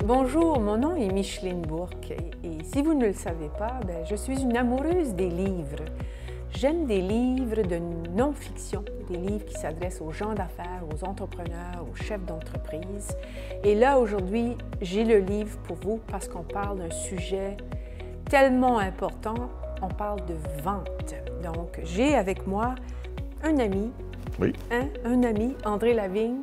Bonjour, mon nom est Micheline Bourque et si vous ne le savez pas, je suis une amoureuse des livres. J'aime des livres de non-fiction, des livres qui s'adressent aux gens d'affaires, aux entrepreneurs, aux chefs d'entreprise. Et là, aujourd'hui, j'ai le livre pour vous parce qu'on parle d'un sujet tellement important, on parle de vente. Donc, j'ai avec moi un ami, un ami, André Lavigne,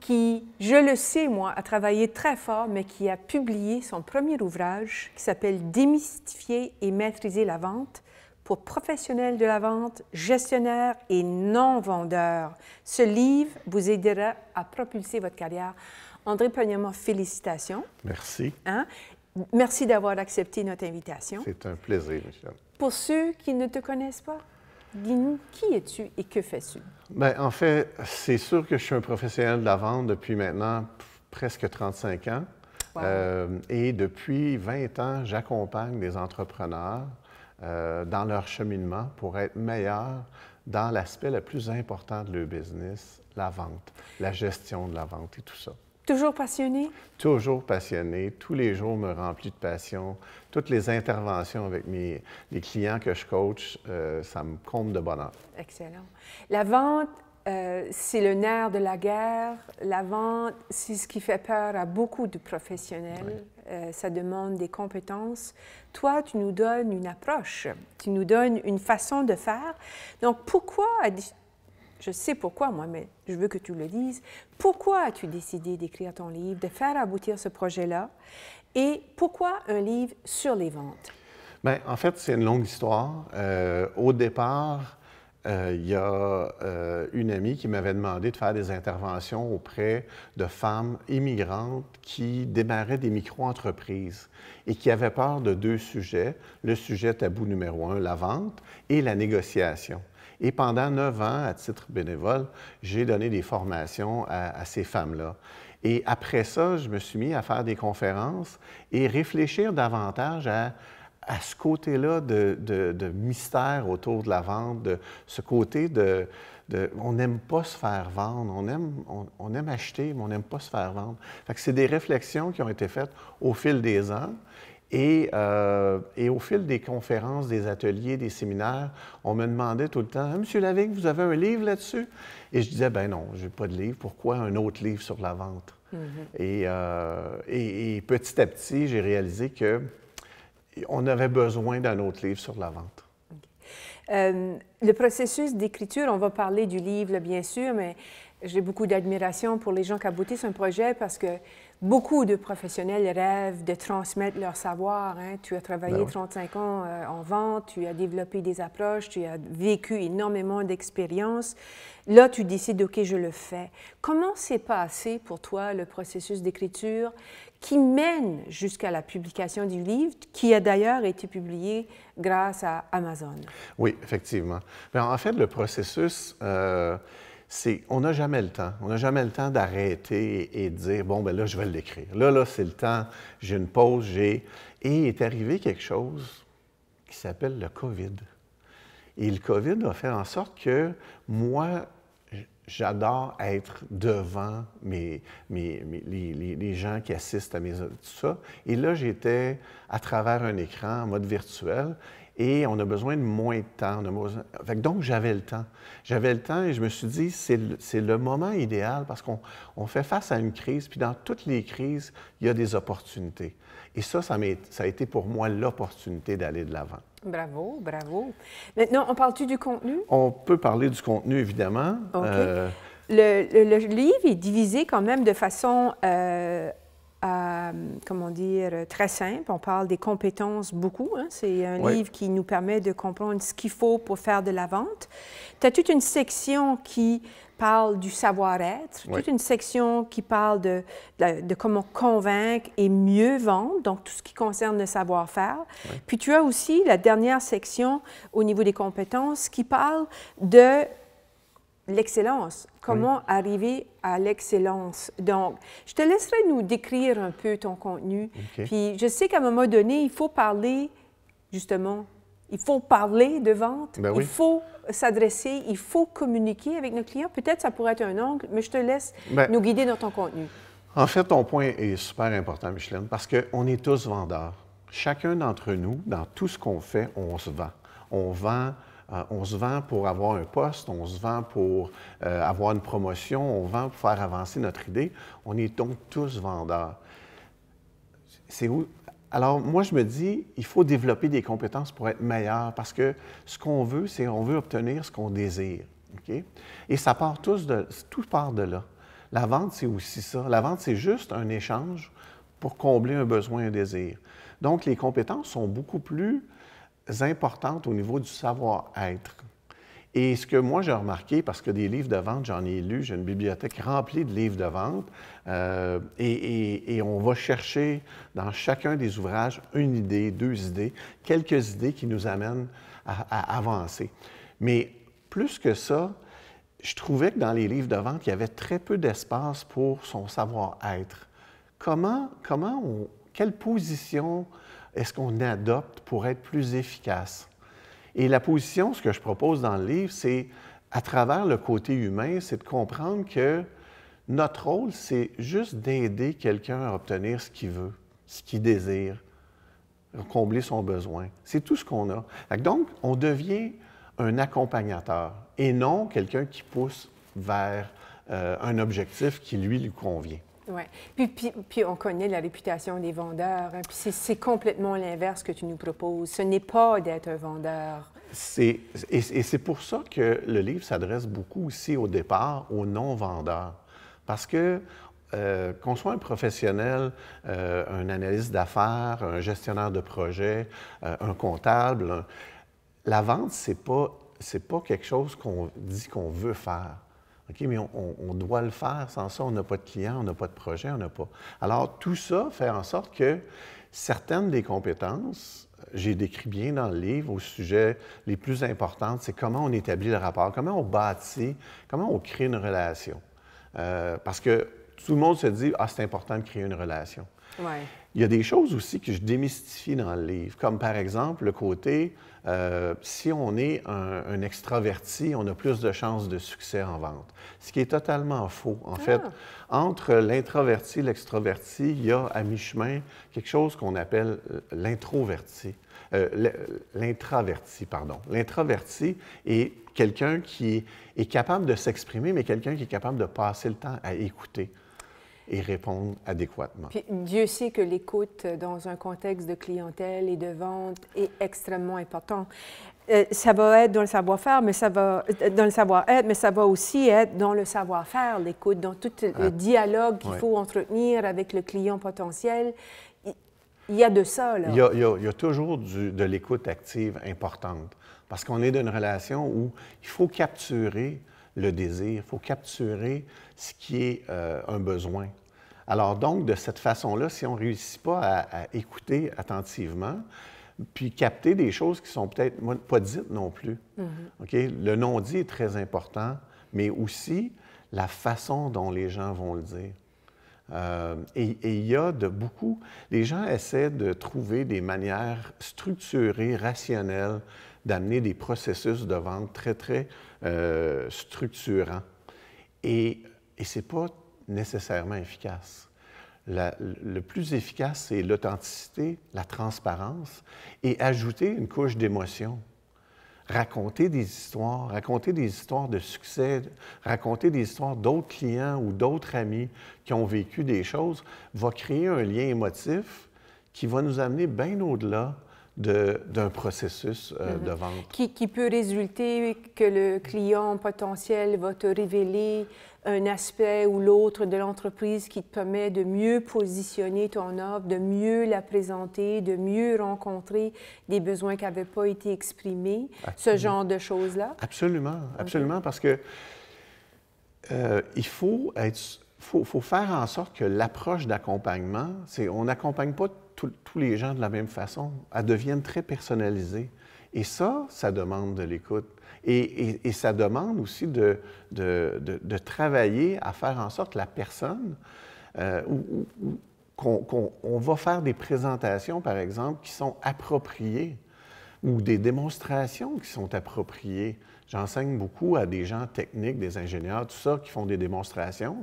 qui, je le sais, moi, a travaillé très fort, mais qui a publié son premier ouvrage qui s'appelle « Démystifier et maîtriser la vente » pour professionnels de la vente, gestionnaires et non-vendeurs. Ce livre vous aidera à propulser votre carrière. André, premièrement, félicitations. Merci. Merci d'avoir accepté notre invitation. C'est un plaisir, Michel. Pour ceux qui ne te connaissent pas, dis-nous, qui es-tu et que fais-tu? Bien, en fait, c'est sûr que je suis un professionnel de la vente depuis maintenant presque 35 ans. Wow. Et depuis 20 ans, j'accompagne des entrepreneurs dans leur cheminement pour être meilleurs dans l'aspect le plus important de leur business, la vente, la gestion de la vente et tout ça. Toujours passionné? Toujours passionné. Tous les jours me remplis de passion. Toutes les interventions avec les clients que je coach, ça me comble de bonheur. Excellent. La vente, c'est le nerf de la guerre. La vente, c'est ce qui fait peur à beaucoup de professionnels. Oui. Ça demande des compétences. Toi, tu nous donnes une approche. Tu nous donnes une façon de faire. Donc, pourquoi... Je sais pourquoi, moi, mais je veux que tu le dises. Pourquoi as-tu décidé d'écrire ton livre, de faire aboutir ce projet-là? Et pourquoi un livre sur les ventes? Bien, en fait, c'est une longue histoire. Au départ, il y a une amie qui m'avait demandé de faire des interventions auprès de femmes immigrantes qui démarraient des micro-entreprises et qui avaient peur de deux sujets. Le sujet tabou numéro 1, la vente, et la négociation. Et pendant 9 ans, à titre bénévole, j'ai donné des formations à ces femmes-là. Et après ça, je me suis mis à faire des conférences et réfléchir davantage à ce côté-là de mystère autour de la vente, de ce côté on n'aime pas se faire vendre, on aime acheter, mais on n'aime pas se faire vendre. Fait que c'est des réflexions qui ont été faites au fil des ans. Et au fil des conférences, des ateliers, des séminaires, on me demandait tout le temps « Monsieur Lavigne, vous avez un livre là-dessus? » Et je disais « Ben non, je n'ai pas de livre. Pourquoi un autre livre sur la vente? Et petit à petit, j'ai réalisé qu'on avait besoin d'un autre livre sur la vente. Le processus d'écriture, on va parler du livre, là, bien sûr, mais j'ai beaucoup d'admiration pour les gens qui aboutissent un projet parce que beaucoup de professionnels rêvent de transmettre leur savoir. Tu as travaillé 35 ans en vente, tu as développé des approches, tu as vécu énormément d'expériences. Là, tu décides, OK, je le fais. Comment s'est passé pour toi le processus d'écriture qui mène jusqu'à la publication du livre, qui a d'ailleurs été publié grâce à Amazon? Oui, effectivement. Bien, en fait, le processus... on n'a jamais le temps. On n'a jamais le temps d'arrêter et de dire, bon, ben là, je vais l'écrire. Là, c'est le temps, j'ai une pause, Et est arrivé quelque chose qui s'appelle le COVID. Et le COVID a fait en sorte que moi, j'adore être devant les gens qui assistent à tout ça. Et là, j'étais à travers un écran en mode virtuel. Et on a besoin de moins de temps. Donc, j'avais le temps. J'avais le temps et je me suis dit, c'est le moment idéal parce qu'on fait face à une crise. Puis dans toutes les crises, il y a des opportunités. Et ça a été pour moi l'opportunité d'aller de l'avant. Bravo, bravo. Maintenant, on parle-tu du contenu? On peut parler du contenu, évidemment. OK. Le livre est divisé quand même de façon... comment dire, très simple. On parle des compétences beaucoup. C'est un livre qui nous permet de comprendre ce qu'il faut pour faire de la vente. Tu as toute une section qui parle du savoir-être, toute une section qui parle de comment convaincre et mieux vendre, donc tout ce qui concerne le savoir-faire. Puis tu as aussi la dernière section au niveau des compétences qui parle de l'excellence. Comment arriver à l'excellence? Donc, je te laisserai nous décrire un peu ton contenu. Puis, je sais qu'à un moment donné, il faut parler, justement, il faut parler de vente, il faut s'adresser, il faut communiquer avec nos clients. Peut-être ça pourrait être un angle, mais je te laisse nous guider dans ton contenu. En fait, ton point est super important, Micheline, parce qu'on est tous vendeurs. Chacun d'entre nous, dans tout ce qu'on fait, on se vend. On se vend pour avoir un poste, on se vend pour avoir une promotion, on vend pour faire avancer notre idée. On est donc tous vendeurs. Alors, moi, je me dis, il faut développer des compétences pour être meilleur, parce que ce qu'on veut, c'est qu'on veut obtenir ce qu'on désire. Okay? Et ça part tout part de là. La vente, c'est aussi ça. La vente, c'est juste un échange pour combler un besoin, un désir. Donc, les compétences sont beaucoup plus importantes au niveau du savoir-être. Et ce que moi, j'ai remarqué, parce que des livres de vente, j'en ai lu, j'ai une bibliothèque remplie de livres de vente, et on va chercher dans chacun des ouvrages une idée, deux idées, quelques idées qui nous amènent à avancer. Mais plus que ça, je trouvais que dans les livres de vente, il y avait très peu d'espace pour son savoir-être. Quelle position est-ce qu'on adopte pour être plus efficace? Et la position, ce que je propose dans le livre, c'est, à travers le côté humain, c'est de comprendre que notre rôle, c'est juste d'aider quelqu'un à obtenir ce qu'il veut, ce qu'il désire, combler son besoin. C'est tout ce qu'on a. Donc, on devient un accompagnateur et non quelqu'un qui pousse vers un objectif qui, lui convient. Oui. Puis on connaît la réputation des vendeurs. Hein? Puis c'est complètement l'inverse que tu nous proposes. Ce n'est pas d'être un vendeur. Et c'est pour ça que le livre s'adresse beaucoup aussi au départ aux non-vendeurs. Parce que qu'on soit un professionnel, un analyste d'affaires, un gestionnaire de projet, un comptable, la vente, c'est pas quelque chose qu'on dit qu'on veut faire. OK, mais on doit le faire. Sans ça, on n'a pas de clients, on n'a pas de projet, on n'a pas. Alors, tout ça fait en sorte que certaines des compétences, j'ai décrit bien dans le livre, au sujet les plus importantes, c'est comment on établit le rapport, comment on bâtit, comment on crée une relation. Parce que tout le monde se dit « Ah, c'est important de créer une relation. Ouais. » Il y a des choses aussi que je démystifie dans le livre, comme par exemple le côté si on est un extraverti, on a plus de chances de succès en vente. Ce qui est totalement faux. En fait, entre l'introverti et l'extraverti, il y a à mi-chemin quelque chose qu'on appelle l'introverti. L'intraverti, pardon. L'introverti est quelqu'un qui est capable de s'exprimer, mais quelqu'un qui est capable de passer le temps à écouter et répondre adéquatement. Puis Dieu sait que l'écoute dans un contexte de clientèle et de vente est extrêmement important. Ça va être dans le savoir-faire, mais ça va dans le savoir-être, mais ça va aussi être dans le savoir-faire, l'écoute, dans tout le dialogue qu'il faut entretenir avec le client potentiel. Il y a de ça, là. Il y a toujours de l'écoute active importante, parce qu'on est dans une relation où il faut capturer le désir, il faut capturer ce qui est un besoin. Alors donc, de cette façon-là, si on ne réussit pas à écouter attentivement, puis capter des choses qui sont peut-être pas dites non plus. Okay? Le non-dit est très important, mais aussi la façon dont les gens vont le dire. Et il y a les gens essaient de trouver des manières structurées, rationnelles, d'amener des processus de vente très, très structurants. Et ce n'est pas nécessairement efficace. Le plus efficace, c'est l'authenticité, la transparence et ajouter une couche d'émotion. Raconter des histoires de succès, raconter des histoires d'autres clients ou d'autres amis qui ont vécu des choses, va créer un lien émotif qui va nous amener bien au-delà d'un processus de vente. Qui peut résulter que le client potentiel va te révéler un aspect ou l'autre de l'entreprise qui te permet de mieux positionner ton offre, de mieux la présenter, de mieux rencontrer des besoins qui n'avaient pas été exprimés, ce genre de choses-là? Absolument, absolument, parce que il faut faire en sorte que l'approche d'accompagnement, on n'accompagne pas tous les gens de la même façon. Elles deviennent très personnalisées. Et ça demande de l'écoute. Et ça demande aussi de travailler à faire en sorte que la personne, on va faire des présentations, par exemple, qui sont appropriées ou des démonstrations qui sont appropriées. j'enseigne beaucoup à des gens techniques, des ingénieurs, tout ça, qui font des démonstrations.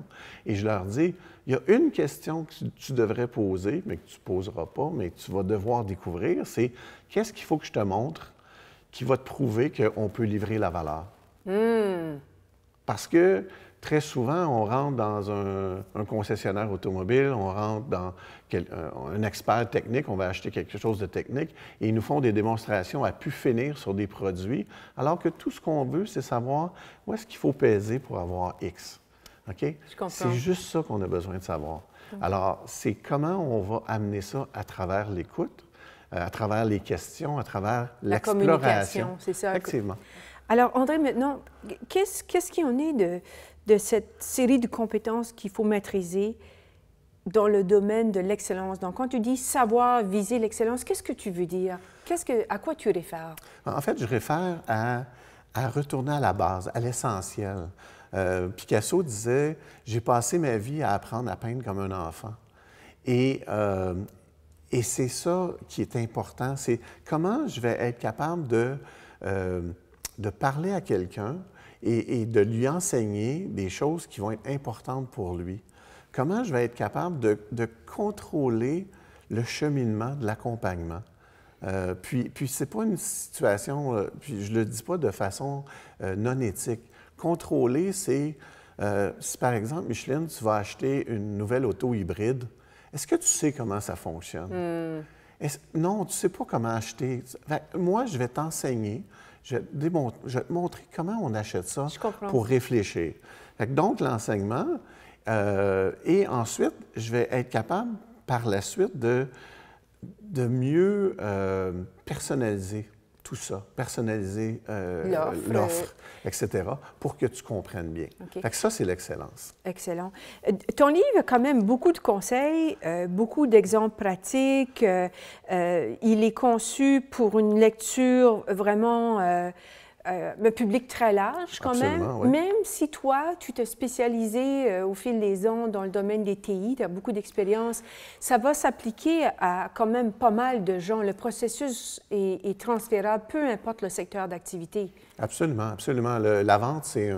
Et je leur dis, il y a une question que tu devrais poser, mais que tu ne poseras pas, mais que tu vas devoir découvrir, c'est qu'est-ce qu'il faut que je te montre qui va te prouver qu'on peut livrer la valeur? Parce que très souvent, on rentre dans un concessionnaire automobile, on rentre dans un expert technique, on va acheter quelque chose de technique, et ils nous font des démonstrations à pu finir sur des produits, alors que tout ce qu'on veut, c'est savoir où est-ce qu'il faut peser pour avoir X. OK? Je comprends. C'est juste ça qu'on a besoin de savoir. Alors, c'est comment on va amener ça à travers l'écoute, à travers les questions, à travers l'exploration. La communication, c'est ça. Effectivement. Alors, André, maintenant, qu'est-ce qu'il y en est de cette série de compétences qu'il faut maîtriser dans le domaine de l'excellence? Donc, quand tu dis savoir viser l'excellence, qu'est-ce que tu veux dire? À quoi tu réfères? En fait, je réfère à retourner à la base, à l'essentiel. Picasso disait « J'ai passé ma vie à apprendre à peindre comme un enfant ». Et c'est ça qui est important, c'est comment je vais être capable de parler à quelqu'un et de lui enseigner des choses qui vont être importantes pour lui. Comment je vais être capable de contrôler le cheminement de l'accompagnement. Puis c'est pas une situation, puis je le dis pas de façon non éthique. Contrôler, c'est, si par exemple, Micheline, tu vas acheter une nouvelle auto hybride, est-ce que tu sais comment ça fonctionne? Non, tu ne sais pas comment acheter. Moi, je vais t'enseigner, je vais te montrer comment on achète ça pour réfléchir. Donc, l'enseignement, et ensuite, je vais être capable, par la suite, de mieux personnaliser tout ça, personnaliser l'offre, etc., pour que tu comprennes bien. Okay. Fait que ça, c'est l'excellence. Excellent. Ton livre a quand même beaucoup de conseils, beaucoup d'exemples pratiques. Il est conçu pour une lecture vraiment un public très large quand Absolument, même. Oui. Même si toi, tu t'es spécialisé au fil des ans dans le domaine des TI, tu as beaucoup d'expérience, ça va s'appliquer à quand même pas mal de gens. Le processus est transférable, peu importe le secteur d'activité. Absolument, absolument. La vente, c'est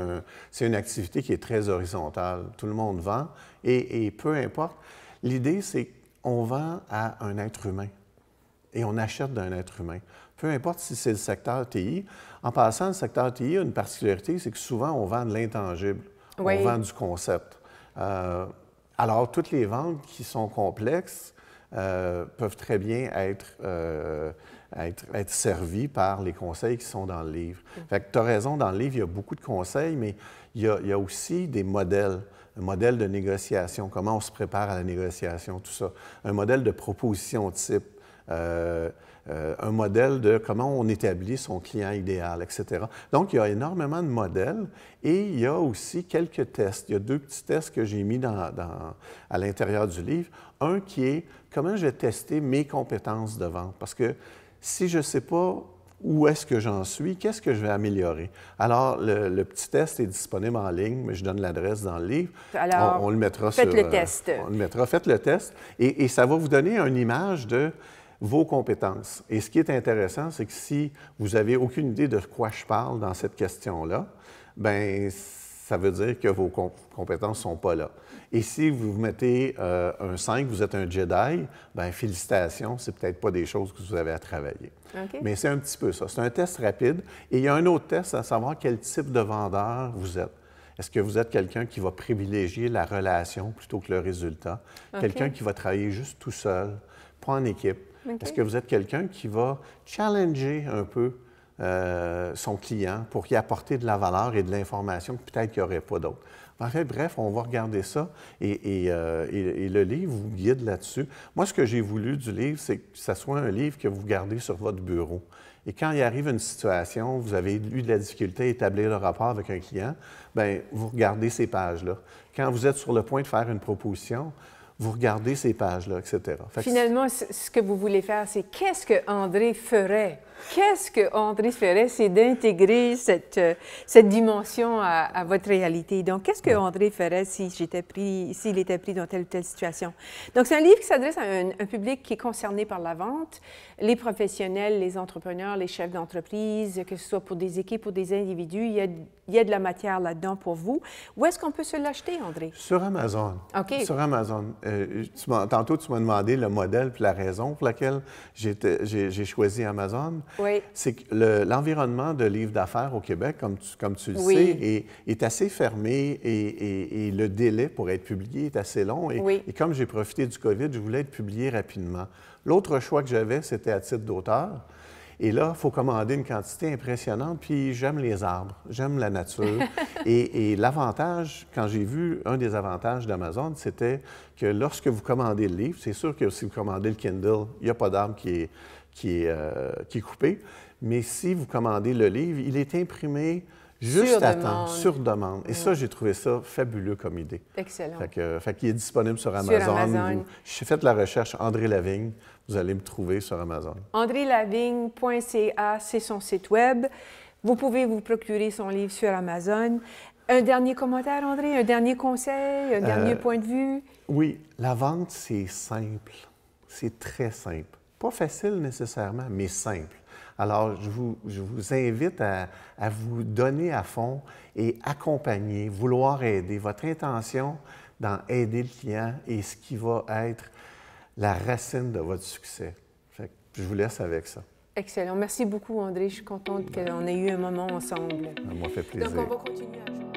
une activité qui est très horizontale. Tout le monde vend et peu importe. L'idée, c'est qu'on vend à un être humain et on achète d'un être humain. Peu importe si c'est le secteur TI. En passant, le secteur TI a une particularité, c'est que souvent, on vend de l'intangible. Oui. On vend du concept. Alors, toutes les ventes qui sont complexes peuvent très bien être servies par les conseils qui sont dans le livre. Fait que tu as raison, dans le livre, il y a beaucoup de conseils, mais il y a aussi des modèles. Un modèle de négociation, comment on se prépare à la négociation, tout ça. Un modèle de proposition type. Un modèle de comment on établit son client idéal, etc. Donc, il y a énormément de modèles et il y a aussi quelques tests. Il y a 2 petits tests que j'ai mis à l'intérieur du livre. Un qui est comment je vais tester mes compétences de vente. Parce que si je ne sais pas où est-ce que j'en suis, qu'est-ce que je vais améliorer? Alors, le petit test est disponible en ligne, mais je donne l'adresse dans le livre. Alors, on le mettra faites le test. On le mettra, faites le test. Et ça va vous donner une image de vos compétences. Et ce qui est intéressant, c'est que si vous n'avez aucune idée de quoi je parle dans cette question-là, bien, ça veut dire que vos compétences ne sont pas là. Et si vous mettez un 5, vous êtes un Jedi, bien, félicitations, c'est peut-être pas des choses que vous avez à travailler. Okay. Mais c'est un petit peu ça. C'est un test rapide. Et il y a un autre test à savoir quel type de vendeur vous êtes. Est-ce que vous êtes quelqu'un qui va privilégier la relation plutôt que le résultat? Okay. Quelqu'un qui va travailler juste tout seul, pas en équipe? Okay. Est-ce que vous êtes quelqu'un qui va challenger un peu son client pour y apporter de la valeur et de l'information que peut-être qu'il n'y aurait pas d'autre? En fait, bref, on va regarder ça et le livre vous guide là-dessus. Moi, ce que j'ai voulu du livre, c'est que ça soit un livre que vous gardez sur votre bureau. Et quand il arrive une situation, vous avez eu de la difficulté à établir le rapport avec un client, bien, vous regardez ces pages-là. Quand vous êtes sur le point de faire une proposition, vous regardez ces pages-là, etc. Finalement, ce que vous voulez faire, c'est qu'est-ce que André ferait qu'est-ce que André ferait, c'est d'intégrer cette dimension à votre réalité. Donc, qu'est-ce que André ferait s'il était pris dans telle ou telle situation? Donc, c'est un livre qui s'adresse à un public qui est concerné par la vente, les professionnels, les entrepreneurs, les chefs d'entreprise, que ce soit pour des équipes ou des individus. Il y a de la matière là-dedans pour vous. Où est-ce qu'on peut se l'acheter, André? Sur Amazon. OK. Sur Amazon. Tantôt, tu m'as demandé le modèle puis la raison pour laquelle j'ai choisi Amazon. Oui. C'est que l'environnement de livres d'affaires au Québec, comme tu le Oui. sais, est assez fermé et le délai pour être publié est assez long. Et comme j'ai profité du COVID, je voulais être publié rapidement. L'autre choix que j'avais, c'était à titre d'auteur. Et là, il faut commander une quantité impressionnante, puis j'aime les arbres, j'aime la nature. et l'avantage, quand j'ai vu, un des avantages d'Amazon, c'était que lorsque vous commandez le livre, c'est sûr que si vous commandez le Kindle, il n'y a pas d'arbre qui est coupé, mais si vous commandez le livre, il est imprimé juste à temps, sur demande. Et ça, j'ai trouvé ça fabuleux comme idée. Excellent. Fait qu'il est disponible sur Amazon. J'ai fait la recherche André Lavigne. Vous allez me trouver sur Amazon. andrelavigne.ca, c'est son site web. Vous pouvez vous procurer son livre sur Amazon. Un dernier commentaire, André? Un dernier conseil? Un dernier point de vue? Oui, la vente, c'est simple. C'est très simple. Pas facile nécessairement, mais simple. Alors, je vous invite à vous donner à fond et accompagner, vouloir aider. Votre intention dans aider le client est ce qui va être la racine de votre succès. Fait que je vous laisse avec ça. Excellent. Merci beaucoup, André. Je suis contente qu'on ait eu un moment ensemble. Ça m'a fait plaisir. Donc, on va continuer à jouer.